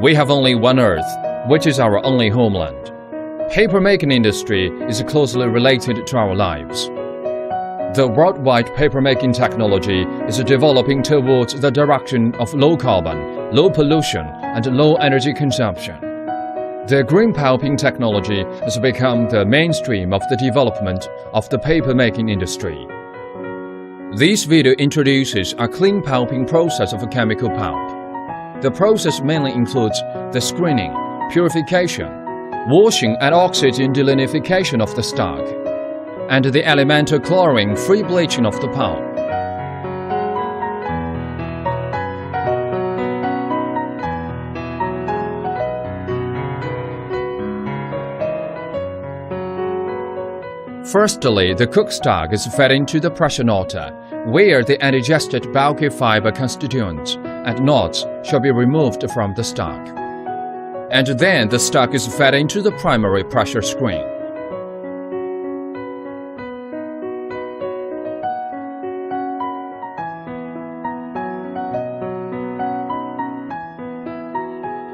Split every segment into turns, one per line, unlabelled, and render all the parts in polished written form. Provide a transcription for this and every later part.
We have only one Earth, which is our only homeland. Paper-making industry is closely related to our lives. The worldwide paper-making technology is developing towards the direction of low carbon, low pollution, and low energy consumption. The green pulping technology has become the mainstream of the development of the paper-making industry. This video introduces a clean pulping process of a chemical pulp. The process mainly includes the screening, purification, washing and oxygen delignification of the stock, and the elemental chlorine-free bleaching of the pulp. Firstly, the cooked stock is fed into the pressure knotter, where the undigested bulky fiber constituents and knots shall be removed from the stock. And then the stock is fed into the primary pressure screen.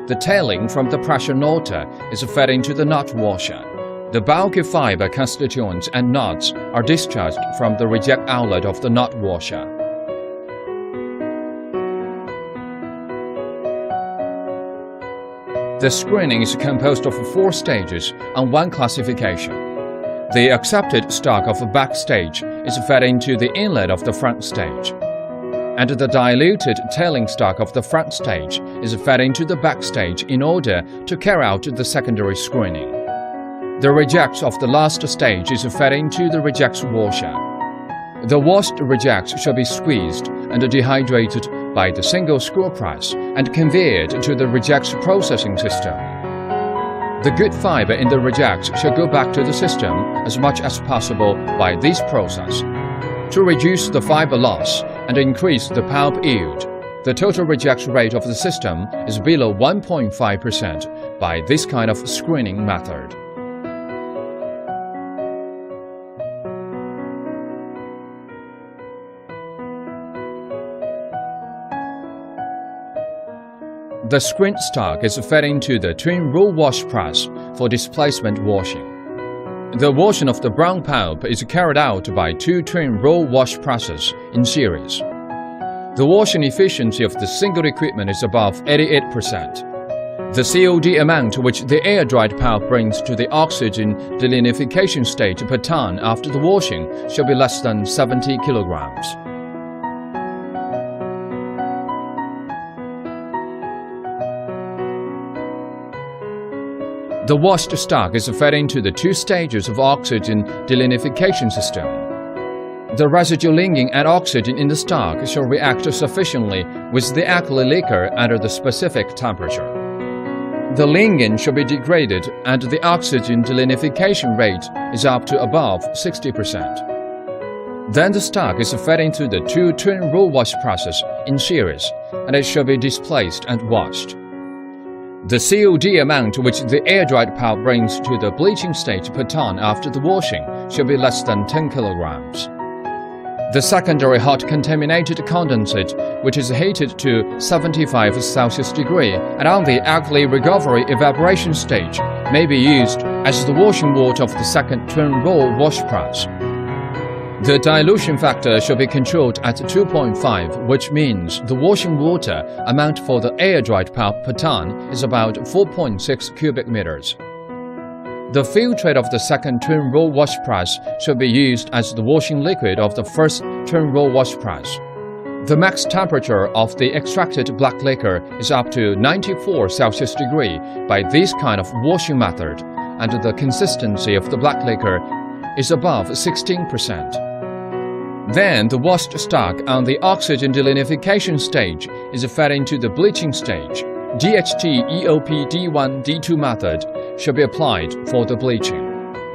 The tailing from the pressure knotter is fed into the knot washer. The bulky fiber constituents and knots are discharged from the reject outlet of the knot washer. The screening is composed of 4 stages and 1 classification. The accepted stock of a back stage is fed into the inlet of the front stage, and the diluted tailing stock of the front stage is fed into the back stage in order to carry out the secondary screening. The rejects of the last stage is fed into the rejects washer. The washed rejects shall be squeezed and dehydrated by the single screw press and conveyed to the rejects processing system. The good fiber in the rejects shall go back to the system as much as possible by this process. To reduce the fiber loss and increase the pulp yield, the total reject rate of the system is below 1.5% by this kind of screening method. The screened stock is fed into the twin roll wash press for displacement washing. The washing of the brown pulp is carried out by 2 twin roll wash presses in series. The washing efficiency of the single equipment is above 88%. The COD amount which the air-dried pulp brings to the oxygen delignification stage per ton after the washing shall be less than 70 kilograms. The washed stock is fed into the 2 stages of oxygen delignification system. The residue lignin and oxygen in the stock shall react sufficiently with the alkali liquor under the specific temperature. The lignin shall be degraded and the oxygen delignification rate is up to above 60%. Then the stock is fed into the 2 twin roll wash presses in series and it shall be displaced and washed. The COD amount which the air-dried pulp brings to the bleaching stage per ton after the washing shall be less than 10 kilograms. The secondary hot contaminated condensate, which is heated to 75 Celsius degree and on the alkali recovery evaporation stage, may be used as the washing water of the second twin roll wash press. The dilution factor shall be controlled at 2.5, which means the washing water amount for the air-dried pulp per ton is about 4.6 cubic meters. The filtrate of the second twin roll wash press shall be used as the washing liquid of the first twin roll wash press. The max temperature of the extracted black liquor is up to 94 Celsius degree by this kind of washing method, and the consistency of the black liquor is above 16%. Then the washed stock on the oxygen delignification stage is fed into the bleaching stage. DHT EOP D1 D2 method shall be applied for the bleaching.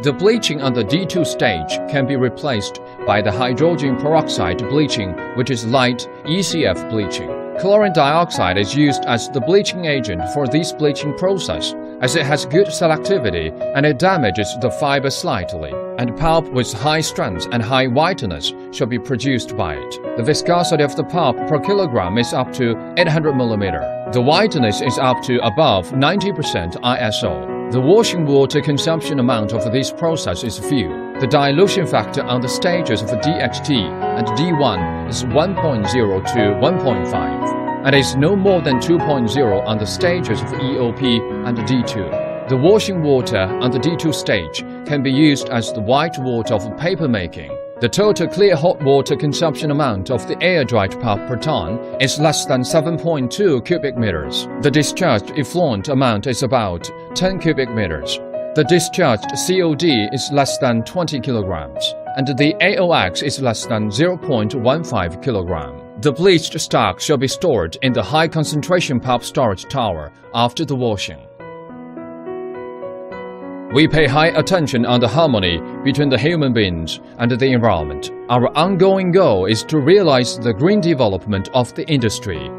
The bleaching on the D2 stage can be replaced by the hydrogen peroxide bleaching, which is light ECF bleaching. Chlorine dioxide is used as the bleaching agent for this bleaching process, as it has good selectivity and it damages the fiber slightly. and pulp with high strength and high whiteness shall be produced by it. The viscosity of the pulp per kilogram is up to 800 mm. The whiteness is up to above 90% ISO. The washing water consumption amount of this process is few. The dilution factor on the stages of DHT and D1 is 1.0 to 1.5, and is no more than 2.0 on the stages of EOP and D2. The washing water on the D2 stage can be used as the white water of paper making. The total clear hot water consumption amount of the air-dried pulp per ton is less than 7.2 cubic meters. The discharged effluent amount is about 10 cubic meters. The discharged COD is less than 20 kilograms, and the AOX is less than 0.15 kilogram. The bleached stock shall be stored in the high-concentration pulp storage tower after the washing. We pay high attention on the harmony between the human beings and the environment. Our ongoing goal is to realize the green development of the industry.